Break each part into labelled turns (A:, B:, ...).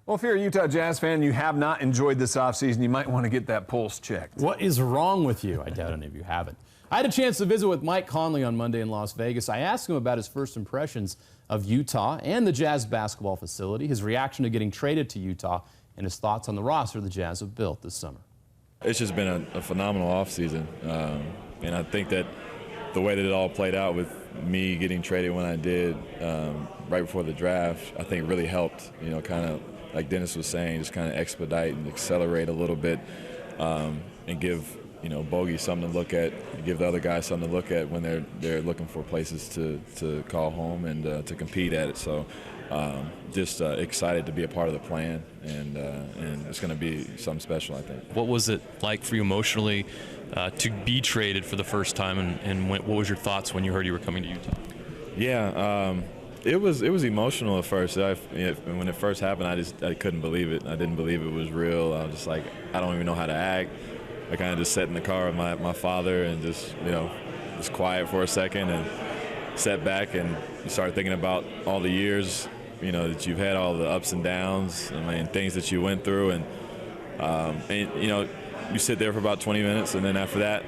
A: Well, if you're a Utah Jazz fan and you have not enjoyed this offseason, you might want to get that pulse checked.
B: What is wrong with you? I doubt any of you haven't. I had a chance to visit with Mike Conley on Monday in Las Vegas. I asked him about his first impressions of Utah and the Jazz basketball facility, his reaction to getting traded to Utah, and his thoughts on the roster the Jazz have built this summer.
C: It's just been a phenomenal offseason, and I think that the way that it all played out with me getting traded when I did right before the draft, I think really helped, kind of like Dennis was saying, just kind of expedite and accelerate a little bit and give, Bogey something to look at, give the other guys something to look at when they're looking for places to call home and to compete at it. So just excited to be a part of the plan, and it's going to be something special, I think.
D: What was it like for you emotionally to be traded for the first time, and what was your thoughts when you heard you were coming to Utah?
C: Yeah, it was emotional at first. When it first happened, I couldn't believe it. I didn't believe it was real. I was just like, I don't even know how to act. I kind of just sat in the car with my father and just was quiet for a second and sat back and started thinking about all the years that you've had, all the ups and downs, things that you went through, and you sit there for about 20 minutes, and then after that,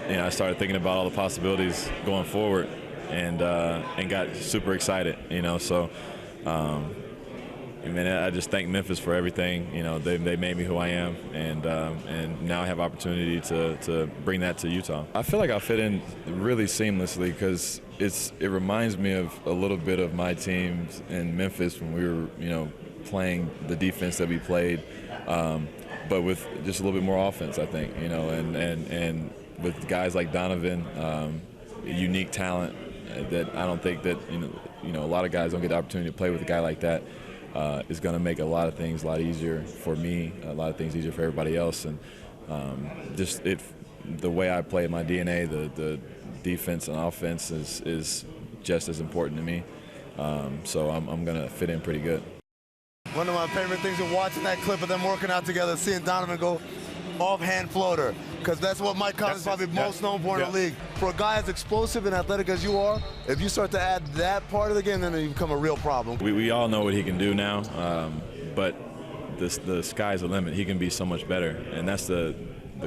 C: I started thinking about all the possibilities going forward, and got super excited. So I just thank Memphis for everything. They made me who I am, and now I have opportunity to bring that to Utah. I feel like I fit in really seamlessly because it reminds me of a little bit of my teams in Memphis when we were playing the defense that we played, but with just a little bit more offense, I think. And with guys like Donovan, unique talent that I don't think that a lot of guys don't get the opportunity to play with a guy like that. Is going to make a lot of things a lot easier for me, a lot of things easier for everybody else, and the way I play, my DNA, the defense and offense is just as important to me. So I'm going to fit in pretty good.
E: One of my favorite things is watching that clip of them working out together, seeing Donovan go off-hand floater, because that's what Mike Conley is probably most known for in the league. For a guy as explosive and athletic as you are, if you start to add that part of the game, then you become a real problem.
C: We all know what he can do now, but the sky's the limit. He can be so much better, and that's the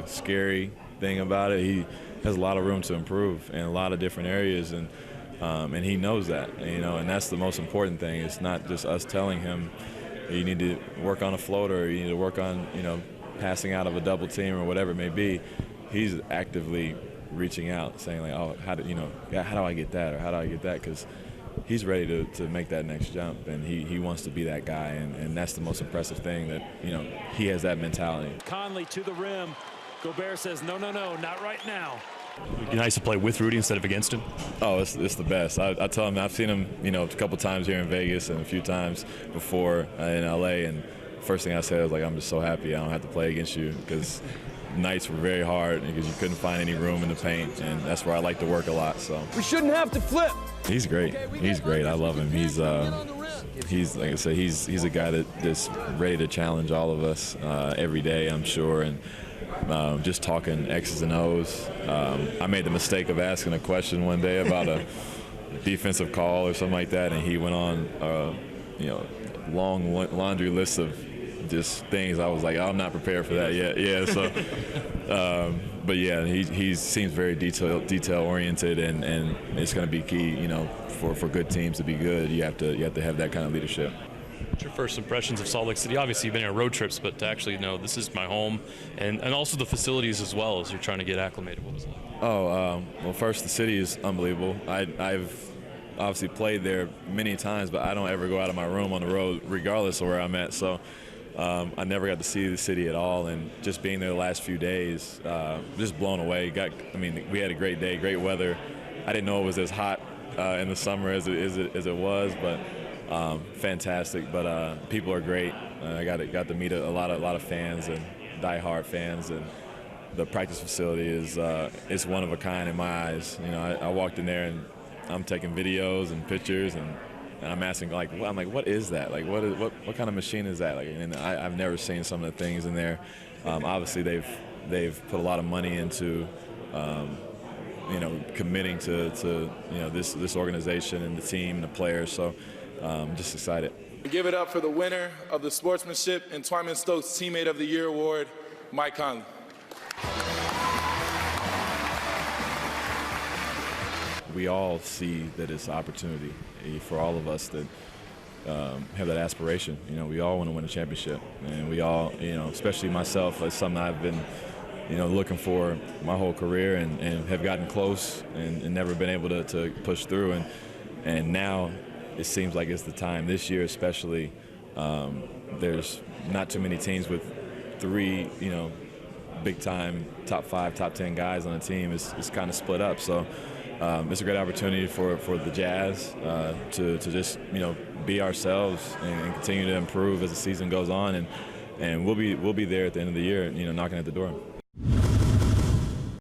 C: scary thing about it. He has a lot of room to improve in a lot of different areas, and he knows that, and that's the most important thing. It's not just us telling him, you need to work on a floater, or you need to work on, passing out of a double team or whatever it may be. He's actively reaching out, saying like, oh, how do I get that, or how do I get that? Because he's ready to make that next jump, and he wants to be that guy, and that's the most impressive thing, that he has that mentality.
F: Conley to the rim. Gobert says, no, not right now.
D: It'd be nice to play with Rudy instead of against him.
C: Oh, it's the best. I tell him, I've seen him a couple times here in Vegas and a few times before in LA, and first thing I said was like, I'm just so happy I don't have to play against you, because nights were very hard because you couldn't find any room in the paint, and that's where I like to work a lot. So
A: We shouldn't have to flip.
C: He's great. He's great. I love him. He's like I said, he's a guy that's ready to challenge all of us every day, I'm sure. And just talking X's and O's. I made the mistake of asking a question one day about a defensive call or something like that, and he went on long laundry list of just things. I was like, I'm not prepared for that yet. Yeah, so but yeah, he seems very detail oriented, and it's going to be key, for good teams to be good. You have to have that kind of leadership.
D: What's your first impressions of Salt Lake City? Obviously, you've been on road trips, but to actually know this is my home, and also the facilities as well, as you're trying to get acclimated. What was it like?
C: Well, first, the city is unbelievable. I've obviously played there many times, but I don't ever go out of my room on the road, regardless of where I'm at. So I never got to see the city at all, and just being there the last few days, just blown away. We had a great day, great weather. I didn't know it was as hot in the summer as it was, but fantastic. But people are great. I got to meet a lot of fans and diehard fans, and the practice facility is one of a kind in my eyes. I walked in there and I'm taking videos and pictures, and I'm asking what is that? Like what kind of machine is that? And I've never seen some of the things in there. Obviously they've put a lot of money into committing to this organization and the team and the players. So just excited.
G: Give it up for the winner of the Sportsmanship and Twyman Stokes Teammate of the Year Award, Mike Conley.
C: We all see that it's an opportunity for all of us that have that aspiration. You know, we all want to win a championship, and we all, you know, especially myself, it's something I've been, you know, looking for my whole career and have gotten close and never been able to push through. And now it seems like it's the time. This year especially, there's not too many teams with 3, you know, big-time top 5, top 10 guys on the team. It's kind of split up. So it's a great opportunity for the Jazz to just, you know, be ourselves and continue to improve as the season goes on. And we'll be there at the end of the year, you know, knocking at the door.